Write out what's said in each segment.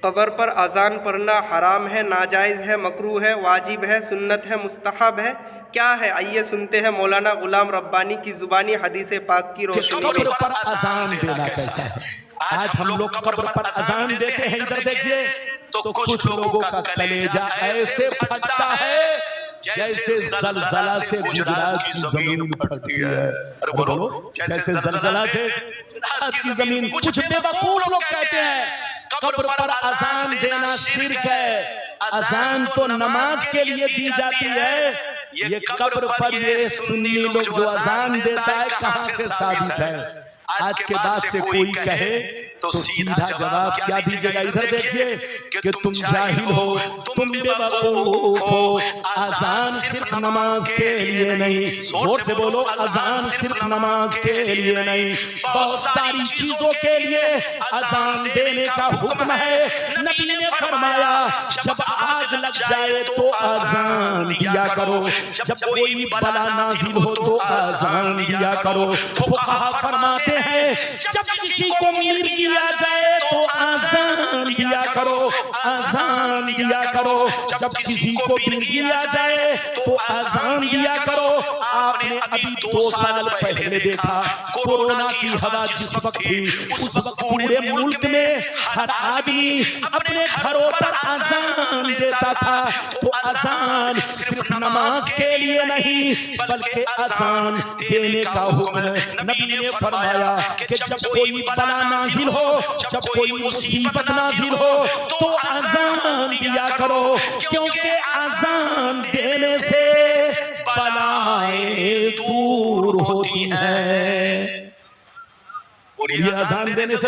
कब्र पर अजान पढ़ना हराम है, नाजायज़ है, मकरूह है, वाजिब है, सुन्नत है, मुस्तहब है, क्या है? आइए सुनते हैं मौलाना गुलाम रब्बानी की जुबानी हदीस पाक की रोशनी में। कब्र पर अजान देना कैसा है? आज हम लोग कब्र पर अजान देते हैं, इधर देखिए तो कुछ लोगों का कलेजा ऐसे फटता है जैसे जलजला से गुजरात की जमीन फटती है। अरे बोलो, जैसे जलजला से गुजरात की जमीन। कुछ बेवकूफ लोग कहते हैं कब्र पर अजान देना शिर्क है। अजान तो नमाज के लिए दी जाती है, ये कब्र पर ये सुन्नी लोग जो अजान देता है कहां से साबित है? आज के बाद से कोई कहे तो सीधा जवाब क्या दीजिएगा? इधर देखिए कि तुम जाहिल हो, तुम बेवकूफ हो। अजान सिर्फ नमाज के लिए नहीं, जोर से बोलो, अजान सिर्फ नमाज के लिए नहीं, बहुत सारी चीजों के लिए अजान देने का हुक्म है। नबी ने फरमाया जब आग लग जाए तो अजान दिया करो, जब कोई बला नाजिल हो तो अजान दिया करो। फुक़हा फरमाते हैं जब किसी को मिर्गी आ जाए तो अजान दिया करो, अजान दिया करो। जब किसी को मिर्गी आ जाए तो अजान दिया करो। आपने अभी 2 साल पहले देखा कोरोना की हवा जिस वक्त थी, उस वक्त पूरे मुल्क में हर आदमी अपने घरों पर अजान देता था। तो अजान सिर्फ नमाज के लिए नहीं बल्कि अजान देने का हुक्म नबी ने फरमाया कि जब कोई बला नाजिल हो, जब कोई मुसीबत नाजिल हो तो अजान दिया करो, क्योंकि अजान देने से बलाएं दूर होती हैं। ये अजान देने से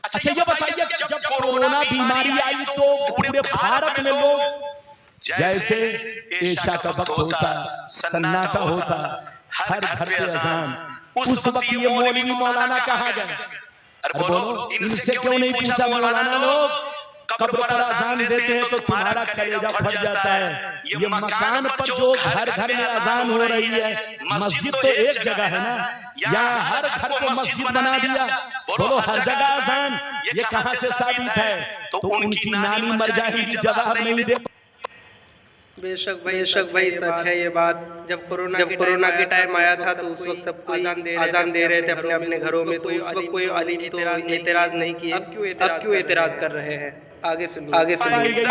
अच्छा ये बताइए जब कोरोना बीमारी आई तो पूरे भारत में लोग जैसे ऐशा का वक्त होता, सन्नाटा होता, हर घर पे अजान। उस वक्त ये मौलवी मौलाना कहाँ गए? अरे बोलो, इनसे क्यों नहीं पूछा? मौलाना लोग कब्र पर अजान देते हैं तो तुम्हारा कलेजा फट जाता है। ये मकान पर जो घर घर में अजान हो रही है, मस्जिद तो एक जगह है ना, यहाँ हर घर को मस्जिद बना दिया। बोलो हर जगह अजान, ये कहाँ से साबित है? तो उनकी नानी मर जाएगी, जवाब नहीं दे। बेशक भाई सच है ये बात। जब कोरोना के टाइम आया था तो उस वक्त सबको अजान दे रहे थे अपने अपने घरों में, तो उस वक्त कोई अली तो एतराज नहीं किया। अब क्यों एतराज कर रहे हैं? आगे सुनिए।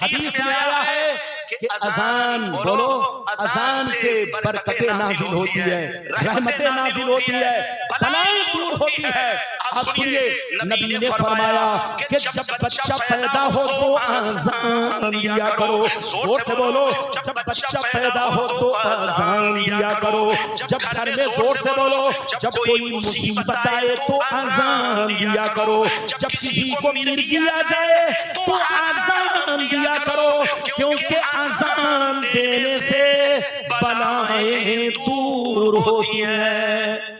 हदीस में आया है कि अजान, बोलो, अजान से बरकतें नाजिल होती है, रहमतें नाजिल होती है, बलाएं दूर होती है। अब सुनिए, नबी ने फरमाया कि जब बच्चा पैदा हो तो अजान दिया करो। जोर से बोलो, जब बच्चा पैदा हो तो अजान दिया करो। जब घर में जोर से बोलो, जब कोई मुसीबत आए तो अजान दिया करो। जब किसी को मिर्गी आ जाए तो अजान दिया करो, क्योंकि अजान देने से बलाएं दूर होती हैं।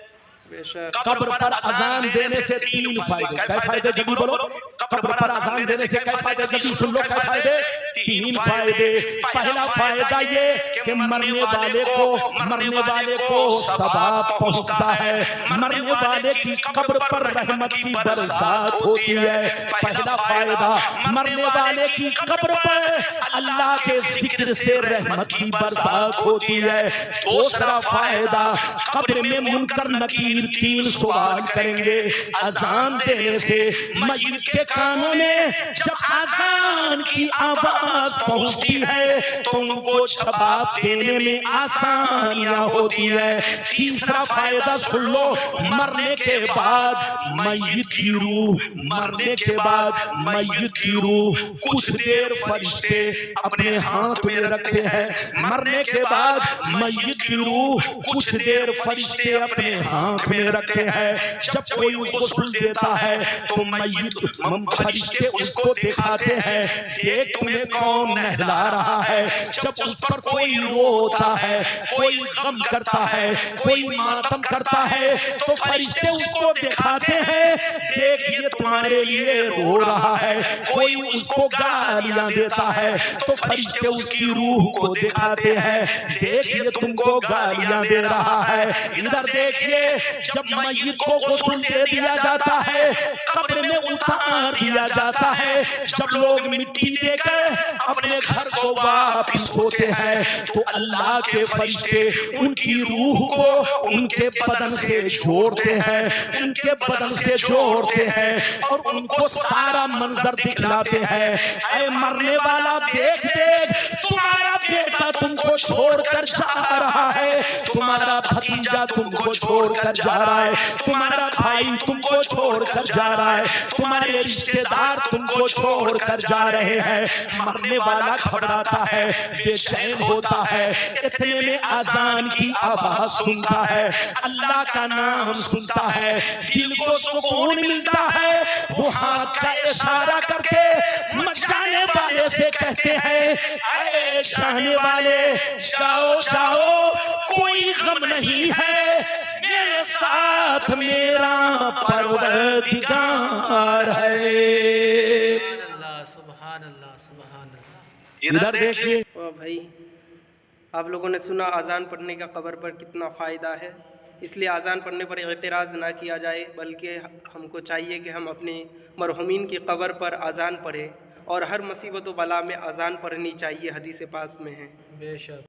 कब्र पर अजान देने से 3 फायदे। क्या फायदे जल्दी बोलो? कब्र पर अजान देने से क्या फायदे? जल्दी सुन लो, क्या फायदे? 3 फायदे। पहला फायदा ये कि मरने वाले को सवाब पहुंचता है, मरने वाले की कब्र पर रहमत की बरसात होती है। पहला फायदा, मरने वाले की कब्र पर अल्लाह के जिक्र से रहमत की बरसात होती है। दूसरा फायदा, कब्र में मुनकर नकीर 3 सवाल करेंगे। अजान देने से मय्यत के कानों में जब अजान की आवाज पहुंचती है तो उनको जवाब देने में आसानियां होती है। तीसरा फायदा सुन लो, मरने के बाद मय्यत की रूह कुछ देर फरिश्ते अपने हाथ में रखते हैं। मरने के बाद मय्यत की रूह कुछ देर फरिश्ते अपने हाथ में रखते हैं। जब कोई गुस्ल देता है तो मय्यत फरिश्ते उसको दिखाते हैं, देख तुम्हें कौन नहला रहा है। जब उस पर कोई रोता है, कोई गम करता है, कोई मातम करता है तो फरिश्ते उसको दिखाते हैं, देख ये तुम्हारे लिए रो रहा है, कोई उसको गालियां देता है तो फरिश्ते उसकी रूह को दिखाते हैं, देखिए तुमको गालियां दे रहा है। इधर देखिए, जब मय्यत को गुस्ल दे दिया जाता है, कब्र में उतार दिया जाता है, जब लोग मिट्टी देकर अपने घर को वापस होते हैं तो अल्लाह के फरिश्ते उनकी रूह को उनके बदन से जोड़ते हैं, उनके बदन से जोड़ते हैं और उनको सारा मंजर दिखलाते हैं। ऐ मरने वाला, देख देख, तुम्हारा बेटा तुमको छोड़कर जा रहा है, तुम्हारा भतीजा तुमको छोड़कर जा रहा है, तुम्हारा भाई तुमको छोड़कर जा रहा है, तुम्हारे रिश्तेदार तुमको छोड़कर जा रहे हैं। मरने वाला घबराता है, बेचैन होता है, इतने में अजान की आवाज सुनता है, अल्लाह का नाम सुनता है, दिल को सुकून मिलता है। वो हाथ का इशारा करके जाने वाले से कहते हैं, ऐ जाने वाले, जाओ जाओ, कोई गम नहीं है, मेरे साथ मेरा परवरदिगार है। इधर देखिए। भाई, आप लोगों ने सुना अजान पढ़ने का कब्र पर कितना फ़ायदा है, इसलिए अजान पढ़ने पर एतराज़ ना किया जाए, बल्कि हमको चाहिए कि हम अपने मरहुमीन की कब्र पर अजान पढ़ें और हर मुसीबत व बला में अजान पढ़नी चाहिए, हदीस पाक में है। बेशक।